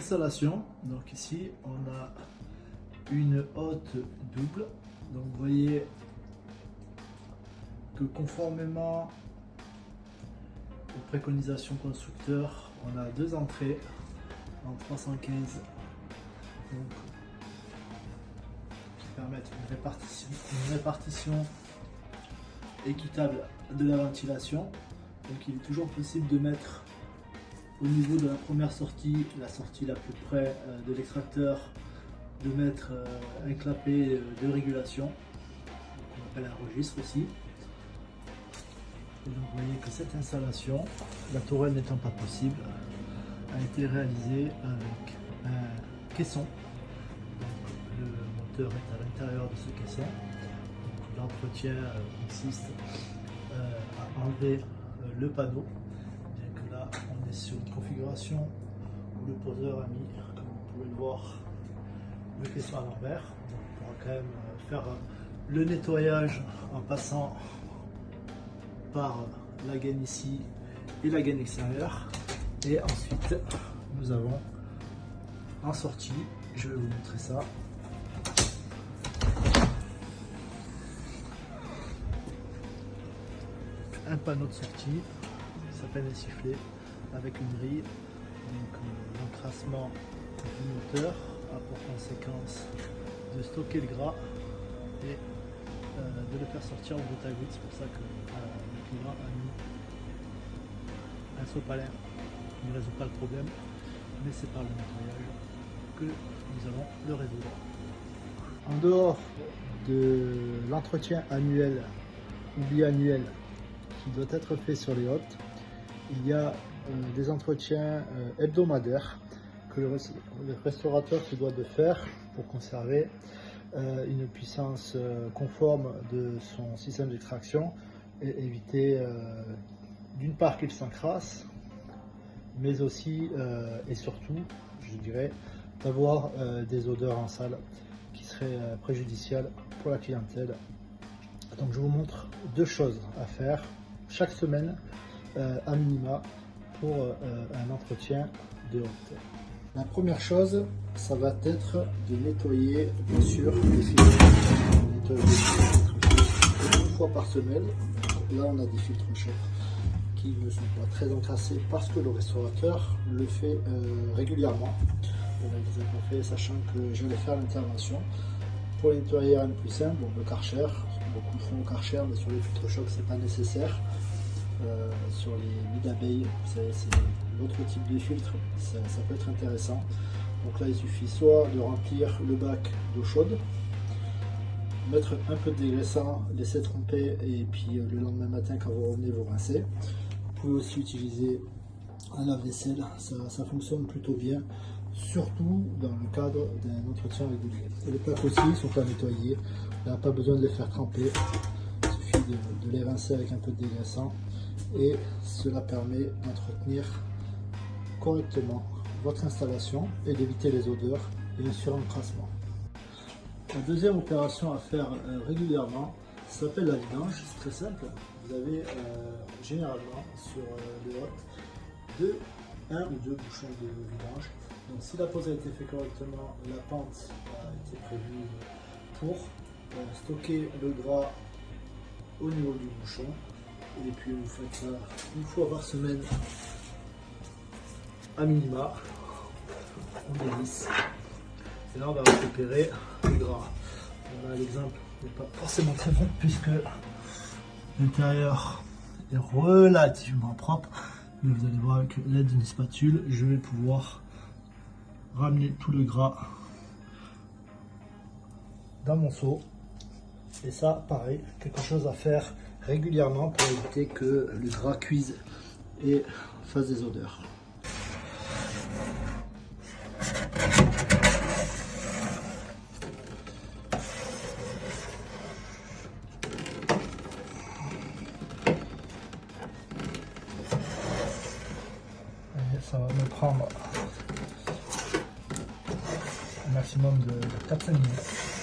installation. Donc ici on a une hotte double. Donc vous voyez que conformément aux préconisations constructeurs, on a deux entrées en 315 donc, qui permettent une répartition équitable de la ventilation. Donc il est toujours possible de mettre au niveau de la première sortie, la sortie la plus près de l'extracteur, de mettre un clapet de régulation, qu'on appelle un registre aussi. Et donc vous voyez que cette installation, la tourelle n'étant pas possible, a été réalisée avec un caisson. Donc, le moteur est à l'intérieur de ce caisson. L'entretien consiste à enlever le panneau, bien que là on est sur une configuration où le poseur a mis, comme vous pouvez le voir, le caisson à l'envers. On pourra quand même faire le nettoyage en passant par la gaine ici et la gaine extérieure. Et ensuite nous avons en sortie, je vais vous montrer ça, un panneau de sortie qui s'appelle un sifflet avec une grille. Donc l'encrassement du moteur a pour conséquence de stocker le gras et de le faire sortir en goutte à goutte. C'est pour ça que le client a mis un sopalin. Il ne résout pas le problème, mais c'est par le nettoyage que nous allons le résoudre. En dehors de l'entretien annuel ou biannuel qui doit être fait sur les hottes, il y a des entretiens hebdomadaires que le restaurateur se doit de faire pour conserver une puissance conforme de son système d'extraction et éviter d'une part qu'il s'encrasse, mais aussi et surtout, je dirais, d'avoir des odeurs en salle qui seraient préjudiciales pour la clientèle. Donc je vous montre deux choses à faire chaque semaine à minima pour un entretien de hotte. La première chose, ça va être de nettoyer bien sûr les filtres. Une fois par semaine. Là on a des filtres choc qui ne sont pas très encrassés parce que le restaurateur le fait régulièrement. On a déjà pas fait, sachant que j'allais faire l'intervention. Pour les nettoyer rien de plus simple, bon, le Karcher, beaucoup le font au Karcher, mais sur les filtres choc c'est pas nécessaire. Sur les nids d'abeilles, c'est l'autre type de filtre, ça peut être intéressant. Donc là il suffit soit de remplir le bac d'eau chaude, mettre un peu de dégraissant, laisser tremper et puis le lendemain matin quand vous revenez vous rincez. Vous pouvez aussi utiliser un lave-vaisselle, ça fonctionne plutôt bien, surtout dans le cadre d'un entretien régulier. Et les plaques aussi sont à nettoyer, il n'y a pas besoin de les faire tremper, il suffit de les rincer avec un peu de dégraissant et cela permet d'entretenir correctement votre installation et d'éviter les odeurs et un surencrassement. La deuxième opération à faire régulièrement s'appelle la vidange. C'est très simple. Vous avez généralement sur les hottes un ou deux bouchons de vidange. Donc si la pose a été faite correctement, la pente a été prévue pour stocker le gras au niveau du bouchon. Et puis vous faites ça une fois par semaine à minima. On dévisse. Et là on va récupérer le gras. Là l'exemple n'est pas forcément très bon puisque l'intérieur est relativement propre. Mais vous allez voir avec l'aide d'une spatule, je vais pouvoir ramener tout le gras dans mon seau. Et ça, pareil, quelque chose à faire régulièrement pour éviter que le gras cuise et fasse des odeurs. Et ça va me prendre un maximum de 4-5 minutes.